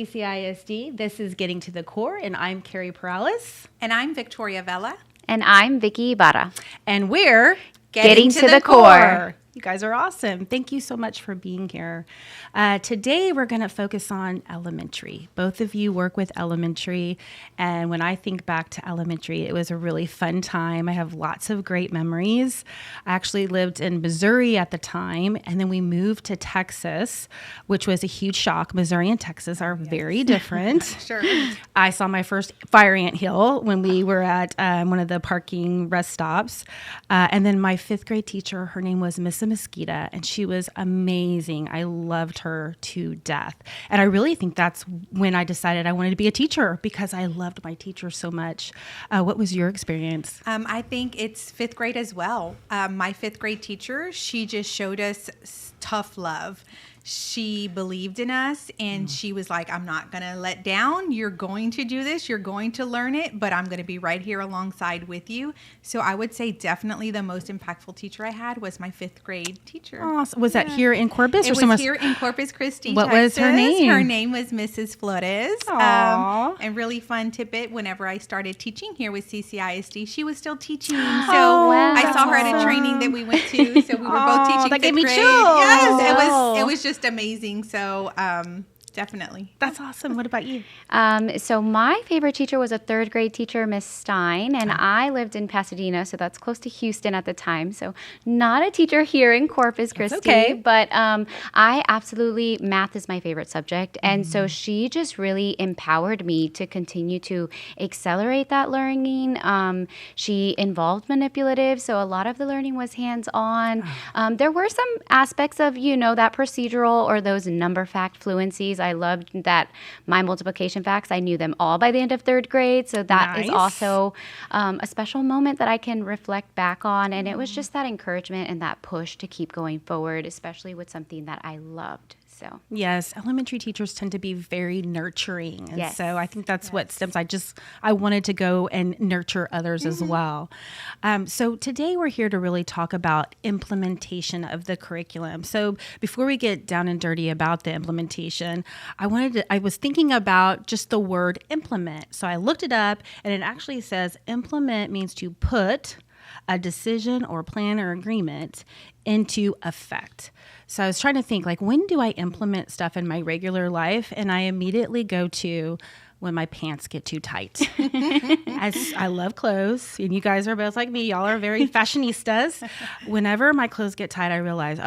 CCISD. This is Getting to the Core, and I'm Cary Perales. And I'm Victoria Vela. And I'm Ybarra. And we're Getting to the core. You guys are awesome. Thank you so much for being here. Today, we're going to focus on elementary. Both of you work with elementary. And when I think back to elementary, it was a really fun time. I have lots of great memories. I actually lived in Missouri at the time, and then we moved to Texas, which was a huge shock. Missouri and Texas are very different. Sure. I saw my first fire ant hill when we were at one of the parking rest stops. And then my fifth grade teacher, her name was Miss Mosquita, and she was amazing. I loved her to death. And I really think that's when I decided I wanted to be a teacher because I loved my teacher so much. What was your experience? I think it's fifth grade as well. My fifth grade teacher, she just showed us tough love. She believed in us, and she was like, I'm not going to let down. You're going to do this. You're going to learn it, but I'm going to be right here alongside with you. So I would say definitely the most impactful teacher I had was my fifth grade teacher. Awesome. Was that here in Corpus? It was here in Corpus Christi, What Texas. was her name? Her name was Mrs. Flores. And really fun tidbit, whenever I started teaching here with CCISD, she was still teaching. So I saw her at a training that we went to. So we were both teaching that gave me grade. chills. Yes, it was just amazing. So definitely. That's awesome. What about you? So my favorite teacher was a third grade teacher, Miss Stein, and I lived in Pasadena, so that's close to Houston at the time. So not a teacher here in Corpus Christi, okay. But math is my favorite subject, and so she just really empowered me to continue to accelerate that learning. She involved manipulative, so a lot of the learning was hands-on. There were some aspects of, that procedural or those number fact fluencies. I loved that my multiplication facts, I knew them all by the end of third grade. So that is also a special moment that I can reflect back on. And it was just that encouragement and that push to keep going forward, especially with something that I loved. So yes, elementary teachers tend to be very nurturing. And yes. so I think that's what stems. I wanted to go and nurture others as well. So today we're here to really talk about implementation of the curriculum. So before we get down and dirty about the implementation, I was thinking about just the word implement. So I looked it up, and it actually says implement means to put a decision or plan or agreement into effect. So I was trying to think, when do I implement stuff in my regular life? And I immediately go to when my pants get too tight. I love clothes, and you guys are both like me. Y'all are very fashionistas. Whenever my clothes get tight, I realize,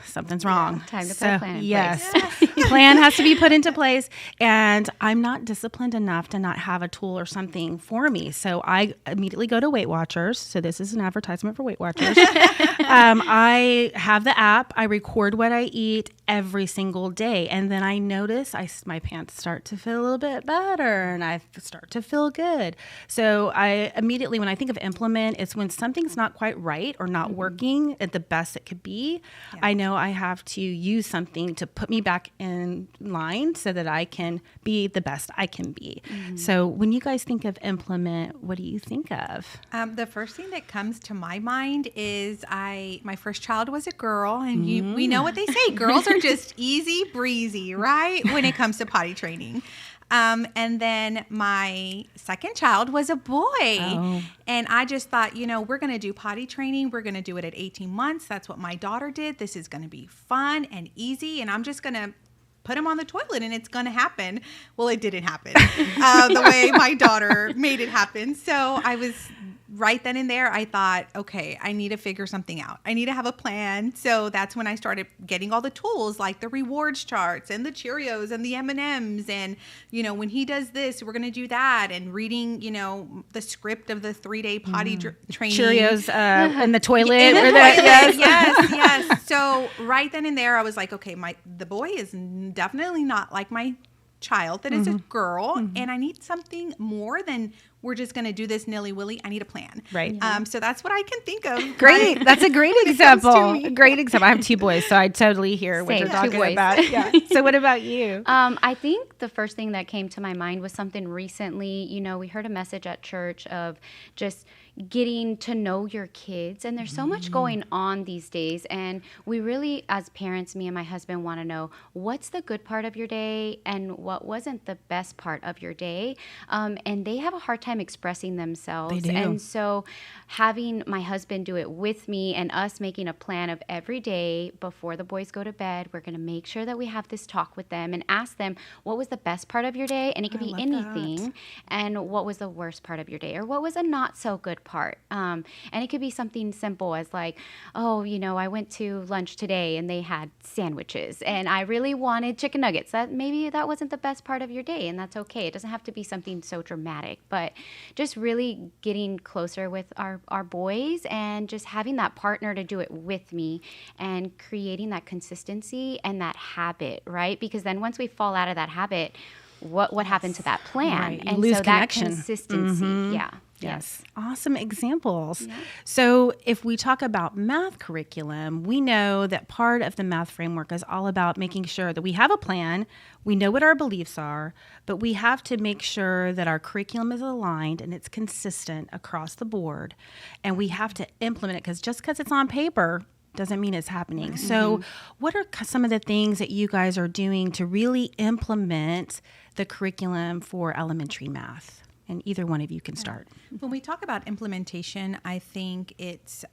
something's wrong. Time to put a plan in yes. place. Plan has to be put into place, and I'm not disciplined enough to not have a tool or something for me. So I immediately go to Weight Watchers. So this is an advertisement for Weight Watchers. I have the app. I record what I eat every single day, and then I notice my pants start to feel a little bit better, and I start to feel good. So I immediately, when I think of implement, it's when something's not quite right or not working at the best it could be. Yeah. I know I have to use something to put me back in line so that I can be the best I can be. So when you guys think of implement, what do you think of? The first thing that comes to my mind is my first child was a girl, and we know what they say. Girls are just easy breezy, right? When it comes to potty training. And then my second child was a boy. And I just thought, we're going to do potty training. We're going to do it at 18 months. That's what my daughter did. This is going to be fun and easy. And I'm just going to put him on the toilet and it's going to happen. Well, it didn't happen the way my daughter made it happen. So I was right then and there, I thought, okay, I need to figure something out. I need to have a plan. So that's when I started getting all the tools like the rewards charts and the Cheerios and the M&Ms. And, when he does this, we're going to do that. And reading, the script of the 3-day potty training. Cheerios in the toilet. Yes. So right then and there, I was like, okay, the boy is definitely not like my child that is a girl, and I need something more than we're just going to do this nilly-willy. I need a plan. Right. So that's what I can think of. Great. That's a great example. A great example. I have 2 boys, so I totally hear what Same, you're 2 talking boys. about. Yeah. So what about you? I think the first thing that came to my mind was something recently. We heard a message at church of just getting to know your kids, and there's so much going on these days, and we really, as parents, me and my husband, want to know what's the good part of your day and what wasn't the best part of your day, and they have a hard time expressing themselves. They do. And so having my husband do it with me and us making a plan of every day before the boys go to bed, we're going to make sure that we have this talk with them and ask them what was the best part of your day, and it could be anything, and what was the worst part of your day, or what was a not so good part. And it could be something simple as like, oh, I went to lunch today and they had sandwiches and I really wanted chicken nuggets. Maybe that wasn't the best part of your day, and that's okay. It doesn't have to be something so dramatic, but just really getting closer with our boys and just having that partner to do it with me and creating that consistency and that habit, right? Because then once we fall out of that habit, what happened to that plan? Right. You And lose so connection. that consistency, yeah. Yes. Awesome examples. Yeah. So if we talk about math curriculum, we know that part of the math framework is all about making sure that we have a plan, we know what our beliefs are, but we have to make sure that our curriculum is aligned and it's consistent across the board. And we have to implement it, because just because it's on paper doesn't mean it's happening. Mm-hmm. So what are some of the things that you guys are doing to really implement the curriculum for elementary math? And either one of you can start. When we talk about implementation, I think it's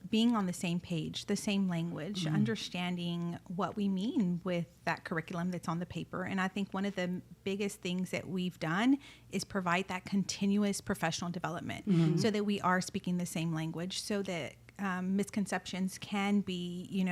being on the same page, the same language, understanding what we mean with that curriculum that's on the paper. And I think one of the biggest things that we've done is provide that continuous professional development so that we are speaking the same language, so that misconceptions can be,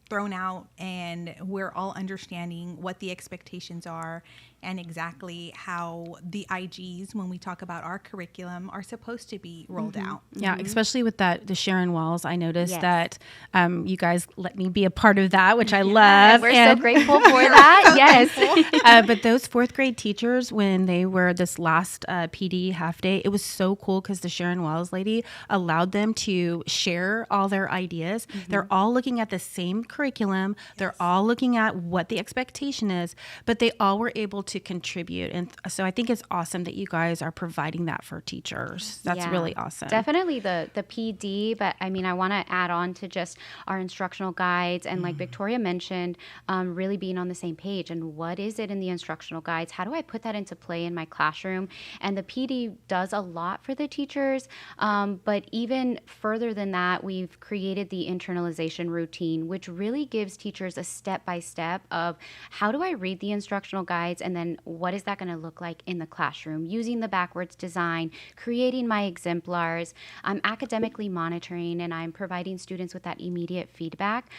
thrown out, and we're all understanding what the expectations are and exactly how the IGs, when we talk about our curriculum, are supposed to be rolled out. Yeah, especially with the Sharon Walls. I noticed that you guys let me be a part of that, which I love. We're so grateful for that. Yes. But those 4th grade teachers, when they were this last PD half day, it was so cool because the Sharon Walls lady allowed them to share all their ideas. They're all looking at the same curriculum. They're all looking at what the expectation is, but they all were able to contribute. And so I think it's awesome that you guys are providing that for teachers. That's really awesome. Definitely the PD, but I want to add on to just our instructional guides, and like Victoria mentioned, really being on the same page. And what is it in the instructional guides? How do I put that into play in my classroom? And the PD does a lot for the teachers, but even further than that, we've created the internalization routine, which really gives teachers a step-by-step of how do I read the instructional guides, and then what is that going to look like in the classroom, using the backwards design, creating my exemplars. I'm academically monitoring, and I'm providing students with that immediate feedback.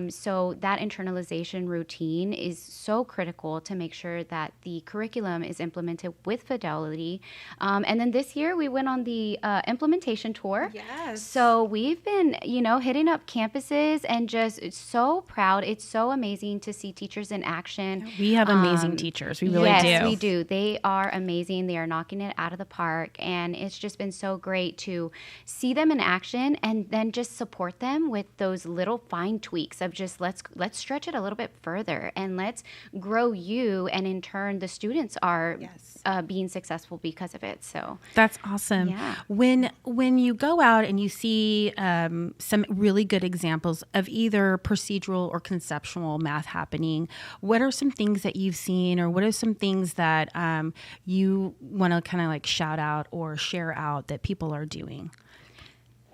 So that internalization routine is so critical to make sure that the curriculum is implemented with fidelity. And then this year we went on the implementation tour. Yes. So we've been, hitting up campuses and just so proud. It's so amazing to see teachers in action. We have amazing teachers. We really do. Yes, we do. They are amazing. They are knocking it out of the park. And it's just been so great to see them in action and then just support them with those little fine tweaks of just let's stretch it a little bit further and let's grow you. And in turn, the students are being successful because of it. So that's awesome. Yeah. When you go out and you see some really good examples of either procedural or conceptual math happening, what are some things that you've seen, or what are some things that you want to kind of like shout out or share out that people are doing?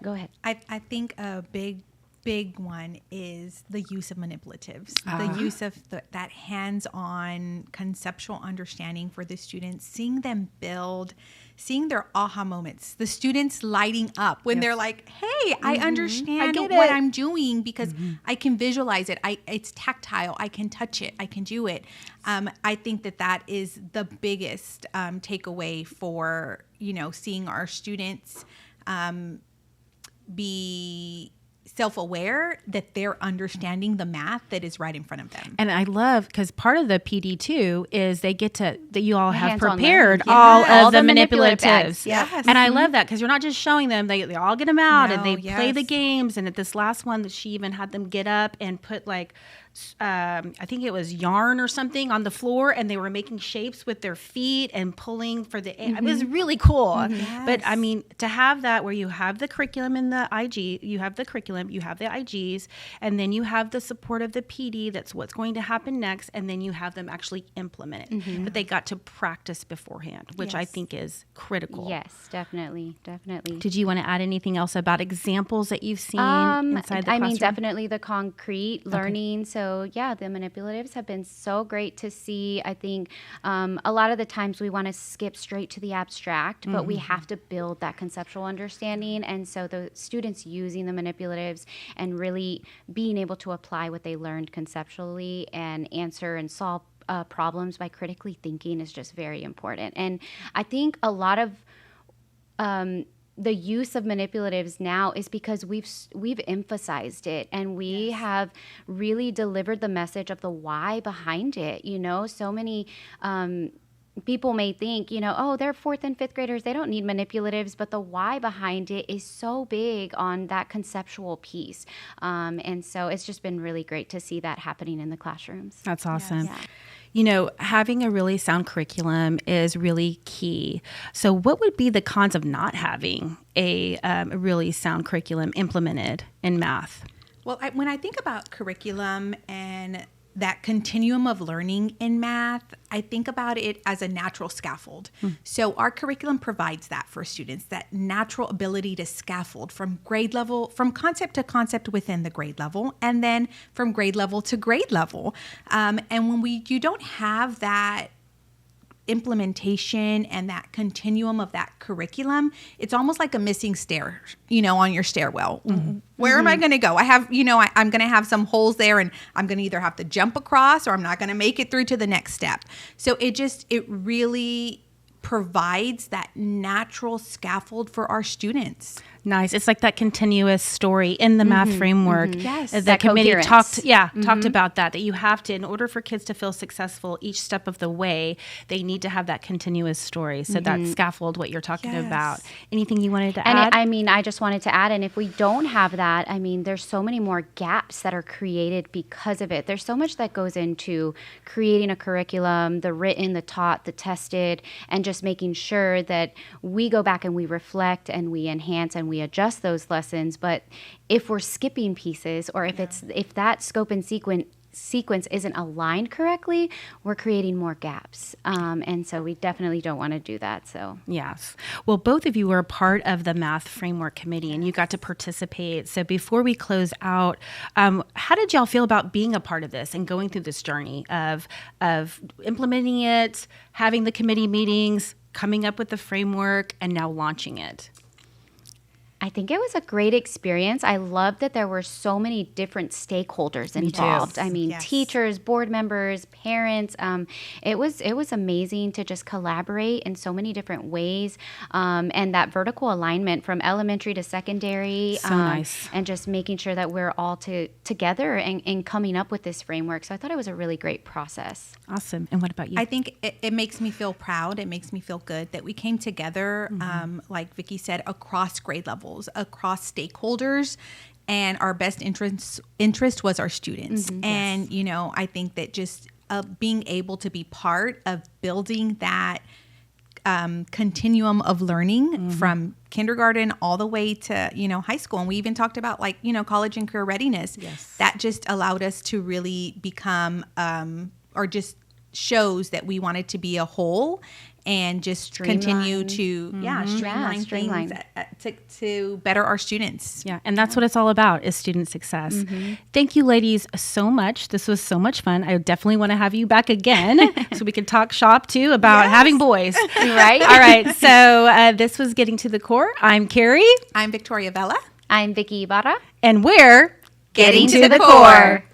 Go ahead. I think a big one is the use of manipulatives, the use of that hands-on conceptual understanding for the students, seeing them build, seeing their aha moments, the students lighting up when they're like, hey, I understand what I'm doing because I can visualize it. It's tactile. I can touch it. I can do it. I think that is the biggest takeaway for, seeing our students be self-aware that they're understanding the math that is right in front of them. And I love, because part of the PD too is they get to, that you all have hands-on prepared learning. all Yeah. of the manipulative manipulatives. acts. Yes. And I love that, because you're not just showing them, they all get them out and No, they play the yes. games. And at this last one, that she even had them get up and put like, I think it was yarn or something on the floor, and they were making shapes with their feet and pulling for the, it was really cool. But I mean, to have that where you have the curriculum in the IG, you have the curriculum, you have the IGs, and then you have the support of the PD, that's what's going to happen next, and then you have them actually implement it. But they got to practice beforehand, which I Yes. think is critical. Yes, definitely. Did you want to add anything else about examples that you've seen inside the I classroom? mean, definitely the concrete learning. So yeah, the manipulatives have been so great to see. I think a lot of the times we want to skip straight to the abstract, but we have to build that conceptual understanding. And so the students using the manipulatives and really being able to apply what they learned conceptually and answer and solve problems by critically thinking is just very important. And I think a lot of the use of manipulatives now is because we've emphasized it, and we have really delivered the message of the why behind it. You know, so many people may think, you know, oh, they're 4th and 5th graders, they don't need manipulatives, but the why behind it is so big on that conceptual piece. And so it's just been really great to see that happening in the classrooms. That's awesome. Yeah. You know, having a really sound curriculum is really key. So what would be the cons of not having a really sound curriculum implemented in math? Well, when I think about curriculum and that continuum of learning in math, I think about it as a natural scaffold. So our curriculum provides that for students, that natural ability to scaffold from grade level, from concept to concept within the grade level, and then from grade level to grade level. And when you don't have that implementation and that continuum of that curriculum, it's almost like a missing stair, you know, on your stairwell. Where am I going to go? I have, you know, I'm going to have some holes there, and I'm going to either have to jump across, or I'm not going to make it through to the next step. So it really provides that natural scaffold for our students. Nice. It's like that continuous story in the math framework. Yes. The That committee coherence. talked about that you have to, in order for kids to feel successful each step of the way, they need to have that continuous story. So that scaffold, what you're talking Yes. about. Anything you wanted to And add? I mean, I just wanted to add, and if we don't have that, I mean, there's so many more gaps that are created because of it. There's so much that goes into creating a curriculum, the written, the taught, the tested, and just making sure that we go back and we reflect and we enhance and we adjust those lessons. But if we're skipping pieces, or if that scope and sequence isn't aligned correctly, we're creating more gaps. And so we definitely don't want to do that. So Yes. Well, both of you were a part of the Math Framework Committee, and you got to participate. So before we close out, how did y'all feel about being a part of this and going through this journey of implementing it, having the committee meetings, coming up with the framework, and now launching it? I think it was a great experience. I love that there were so many different stakeholders involved. I mean, Yes. teachers, board members, parents. It was amazing to just collaborate in so many different ways, and that vertical alignment from elementary to secondary. So nice. And just making sure that we're all together and coming up with this framework. So I thought it was a really great process. Awesome. And what about you? I think it makes me feel proud. It makes me feel good that we came together, like Vicki said, across grade levels, across stakeholders, and our best interest was our students. And, you know, I think that just being able to be part of building that continuum of learning from kindergarten all the way to, you know, high school. And we even talked about, like, you know, college and career readiness. Yes. That just allowed us to really become, or just shows that we wanted to be a whole and just continue to streamline things to better our students. Yeah, and that's what it's all about, is student success. Thank you, ladies, so much. This was so much fun. I definitely want to have you back again so we can talk shop, too, about having boys. Right? All right, so this was Getting to the Core. I'm Cary. I'm Victoria Vela. I'm Vicki Ybarra. And we're Getting to the Core.